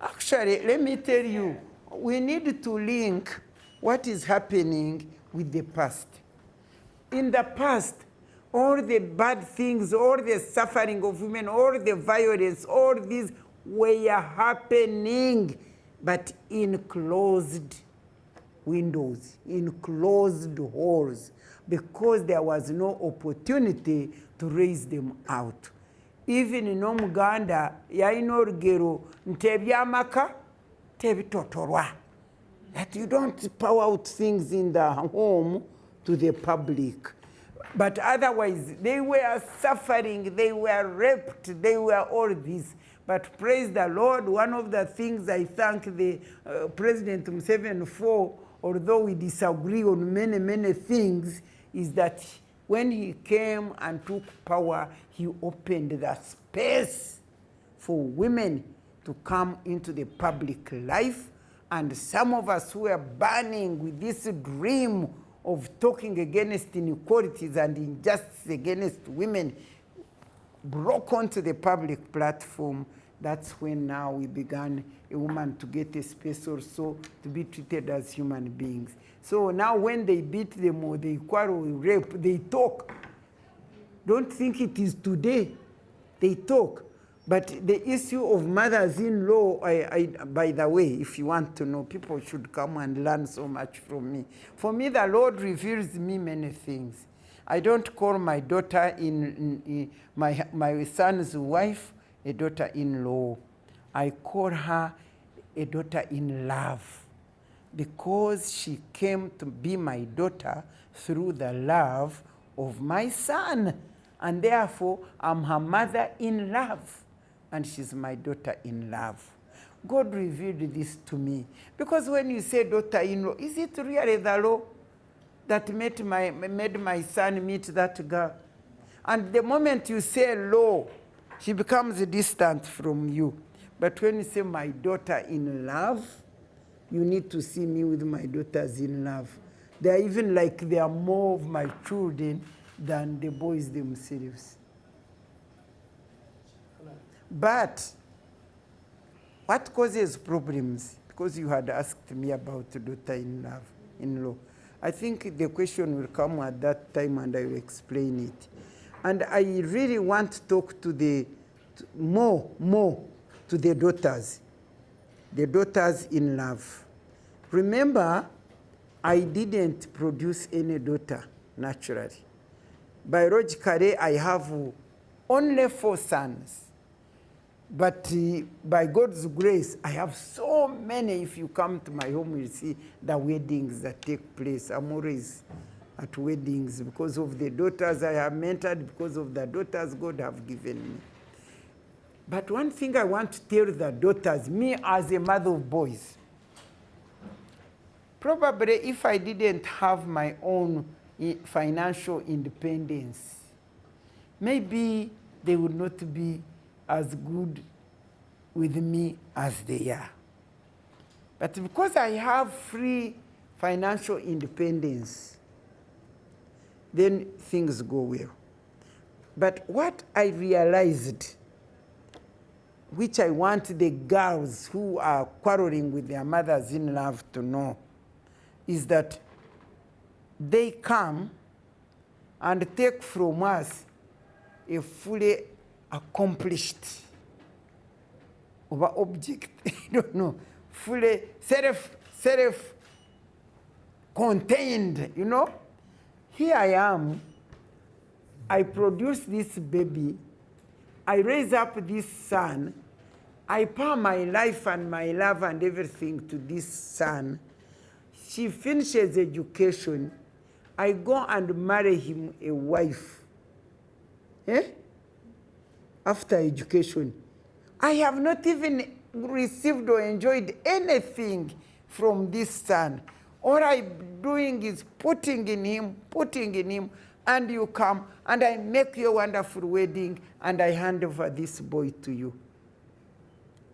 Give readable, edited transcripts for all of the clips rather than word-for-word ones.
Actually, let me tell you, we need to link what is happening with the past. In the past, all the bad things, all the suffering of women, all the violence, all these were happening, but in closed windows, in closed halls, because there was no opportunity to raise them out. Even in Omuganda, yalina olugero nti ebyamaka tebitotorwa. That you don't pour out things in the home to the public. But otherwise, they were suffering, they were raped, they were all this. But praise the Lord, one of the things I thank the President Museveni for, although we disagree on many, many things, is that when he came and took power, he opened the space for women to come into the public life. And some of us who are burning with this dream of talking against inequalities and injustice against women broke onto the public platform. That's when now we began a woman to get a space also to be treated as human beings. So now when they beat them or they quarrel, rape, they talk. Don't think it is today. They talk. But the issue of mothers-in-law, by the way, if you want to know, people should come and learn so much from me. For me, the Lord reveals me many things. I don't call my daughter, my son's wife, a daughter-in-law. I call her a daughter-in-love, because she came to be my daughter through the love of my son. And therefore, I'm her mother-in-love. And she's my daughter-in-love. God revealed this to me. Because when you say daughter-in-law, is it really the law that made my son meet that girl? And the moment you say law, she becomes distant from you. But when you say my daughter-in-love, you need to see me with my daughters-in-love. They're even like they are more of my children than the boys themselves. But what causes problems? Because you had asked me about daughter-in-law. I think the question will come at that time and I will explain it. And I really want to talk to more to the daughters-in-love. Remember, I didn't produce any daughter naturally. Biologically, I have only 4 sons. But by God's grace, I have so many. If you come to my home, you'll see the weddings that take place. I'm always at weddings because of the daughters I have mentored, because of the daughters God have given me. But one thing I want to tell the daughters, me as a mother of boys, probably if I didn't have my own financial independence, maybe they would not be as good with me as they are. But because I have free financial independence, then things go well. But what I realized, which I want the girls who are quarreling with their mothers-in-law to know, is that they come and take from us a fully accomplished object, I don't know, fully self-contained, you know. Here I am, I produce this baby, I raise up this son, I pour my life and my love and everything to this son. She finishes education, I go and marry him a wife. After education, I have not even received or enjoyed anything from this son. All I'm doing is putting in him, and you come, and I make your wonderful wedding, and I hand over this boy to you.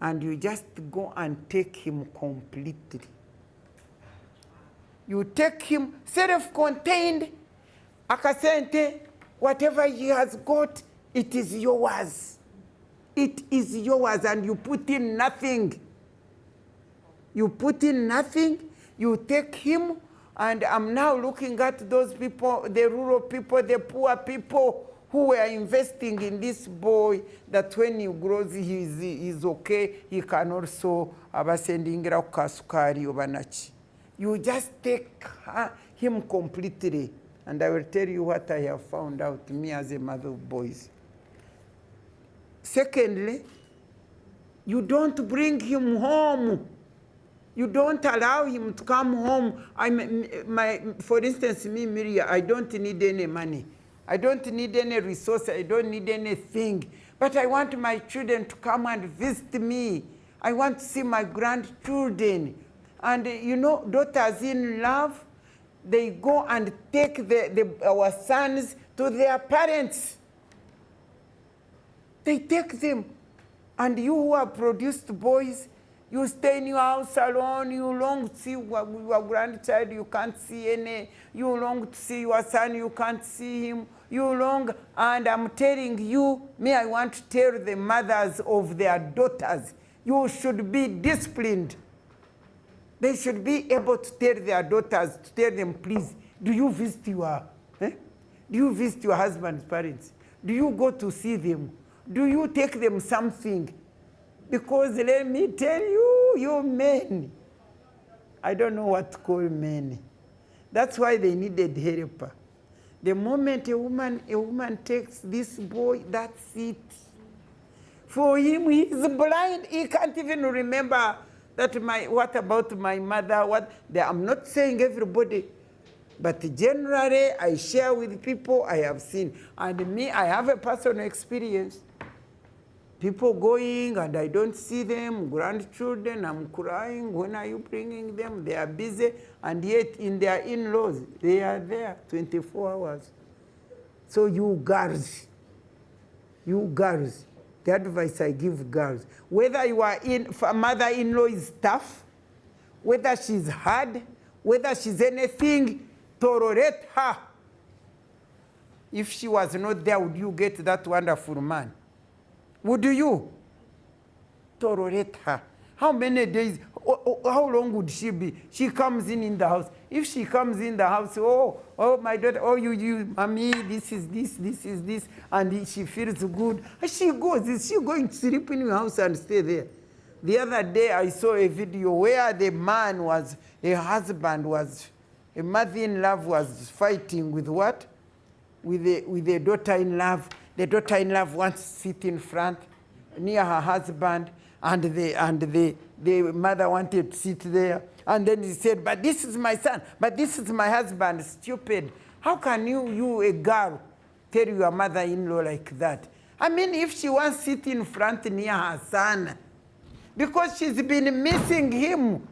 And you just go and take him completely. You take him self-contained, akasente, whatever he has got, it is yours. It is yours, and you put in nothing. You put in nothing, you take him, and I'm now looking at those people, the rural people, the poor people who were investing in this boy, that when he grows, he's okay, he can also abasendingira ku kasukari obanachi. You just take him completely. And I will tell you what I have found out, me as a mother of boys. Secondly, you don't bring him home. You don't allow him to come home. For instance, me, Miria, I don't need any money. I don't need any resource. I don't need anything. But I want my children to come and visit me. I want to see my grandchildren. And you know, daughters in love, they go and take our sons to their parents. They take them. And you who have produced boys, you stay in your house alone, you long to see your grandchild, you can't see any. You long to see your son, you can't see him. You long, and I'm telling you, I want to tell the mothers of their daughters, you should be disciplined. They should be able to tell their daughters, to tell them, please, do you visit your husband's parents? Do you go to see them? Do you take them something? Because let me tell you, you men, I don't know what to call men. That's why they needed help. The moment a woman takes this boy, that's it. For him, he's blind. He can't even remember what about my mother? I'm not saying everybody, but generally I share with people I have seen. And me, I have a personal experience. People going and I don't see them, grandchildren, I'm crying. When are you bringing them? They are busy, and yet in their in-laws, they are there 24 hours. So you girls, the advice I give girls, whether you are mother-in-law is tough, whether she's hard, whether she's anything, tolerate her. If she was not there, would you get that wonderful man? Would you tolerate her? How many days, how long would she be? She comes in the house. If she comes in the house, oh, my daughter, oh, you, mommy, this is this, and she feels good. She goes, is she going to sleep in your house and stay there? The other day I saw a video where the man was, a husband was, a mother-in-law was fighting with what? With a daughter-in-law. The daughter-in-law wants to sit in front near her husband, and the mother wanted to sit there. And then he said, but this is my son, but this is my husband. Stupid. How can you a girl, tell your mother-in-law like that? I mean, if she wants to sit in front near her son, because she's been missing him.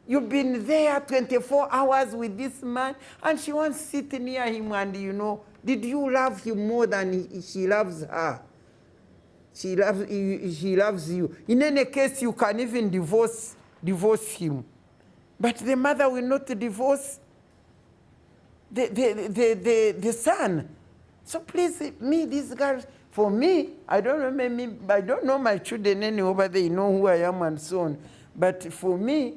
You've been there 24 hours with this man, and she wants to sit near him, and you know, did you love him more than she loves her? She loves you. In any case, you can even divorce him. But the mother will not divorce the son. So please, these girls, for me, I don't know my children anymore, but they know who I am and so on. But for me,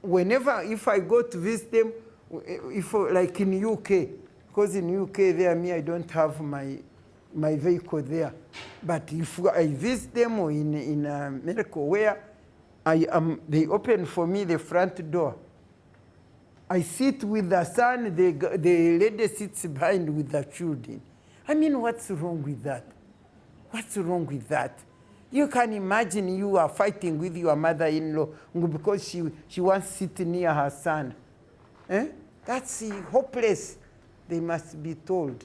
if I go to visit them, like in UK, because in UK there, I don't have my vehicle there. But if I visit them or in America where they open for me the front door. I sit with the son, the lady sits behind with the children. I mean, what's wrong with that? What's wrong with that? You can imagine you are fighting with your mother-in-law because she wants to sit near her son. That's hopeless. They must be told.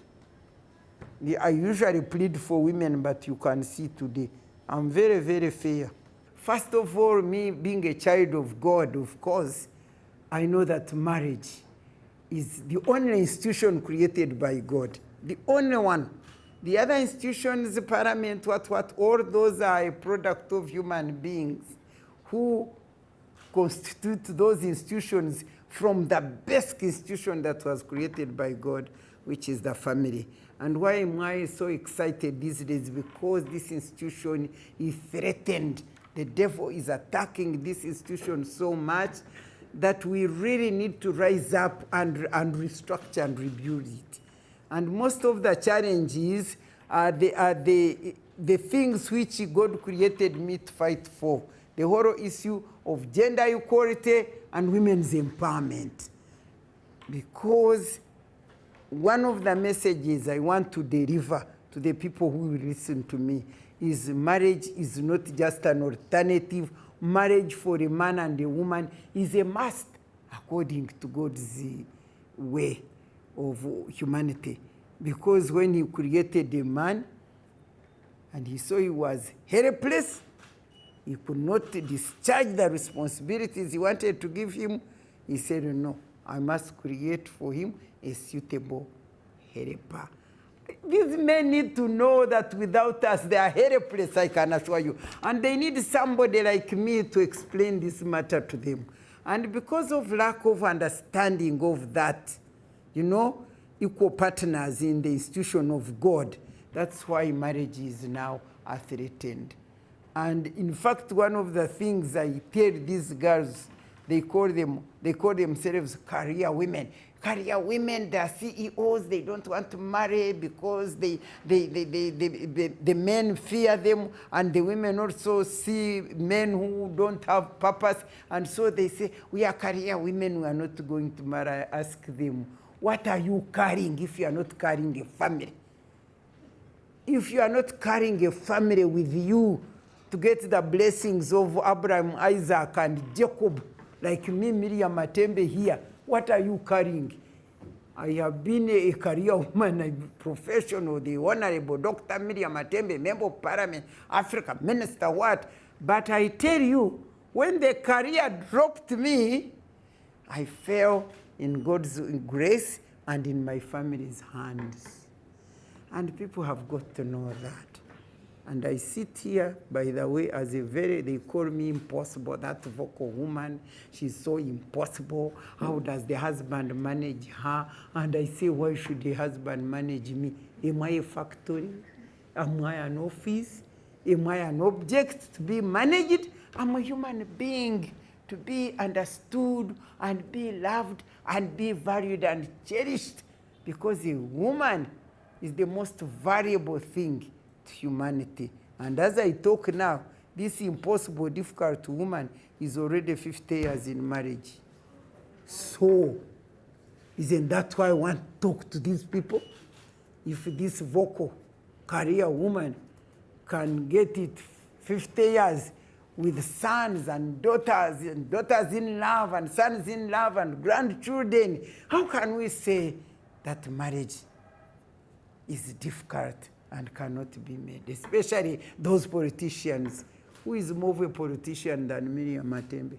I usually plead for women, but you can see today, I'm very, very fair. First of all, me being a child of God, of course, I know that marriage is the only institution created by God. The only one. The other institutions, parliament, all those are a product of human beings who constitute those institutions from the best institution that was created by God, which is the family. And why am I so excited these days? Because this institution is threatened The devil is attacking this institution so much that we really need to rise up and restructure and rebuild it. And most of the challenges are the things which God created me to fight for. The whole issue of gender equality and women's empowerment. Because one of the messages I want to deliver to the people who will listen to me is marriage is not just an alternative. Marriage for a man and a woman is a must according to God's way of humanity. Because when he created a man and he saw he was helpless, he could not discharge the responsibilities he wanted to give him, he said, no, I must create for him a suitable helper. These men need to know that without us, they are helpless, I can assure you. And they need somebody like me to explain this matter to them. And because of lack of understanding of that, equal partners in the institution of God, that's why marriage is now threatened. And in fact, one of the things I tell these girls, they call themselves career women. Career women, they are CEOs, they don't want to marry because the men fear them, and the women also see men who don't have purpose, and so they say, we are career women, we are not going to marry. I ask them, what are you carrying if you are not carrying a family? If you are not carrying a family with you to get the blessings of Abraham, Isaac, and Jacob, like me, Miria Matembe here, what are you carrying? I have been a career woman, a professional, the Honorable Dr. Miria Matembe, Member of Parliament, Africa, Minister, what? But I tell you, when the career dropped me, I fell in God's grace and in my family's hands. And people have got to know that. And I sit here, by the way, as they call me impossible, that vocal woman, she's so impossible. How does the husband manage her? And I say, why should the husband manage me? Am I a factory? Am I an office? Am I an object to be managed? I'm a human being to be understood and be loved and be valued and cherished, because a woman is the most valuable thing to humanity. And as I talk now, this impossible, difficult woman is already 50 years in marriage. So, isn't that why I want to talk to these people? If this vocal career woman can get it 50 years with sons and daughters in love and sons in love and grandchildren, how can we say that marriage is difficult and cannot be made? Especially those politicians. Who is more of a politician than Miria Matembe?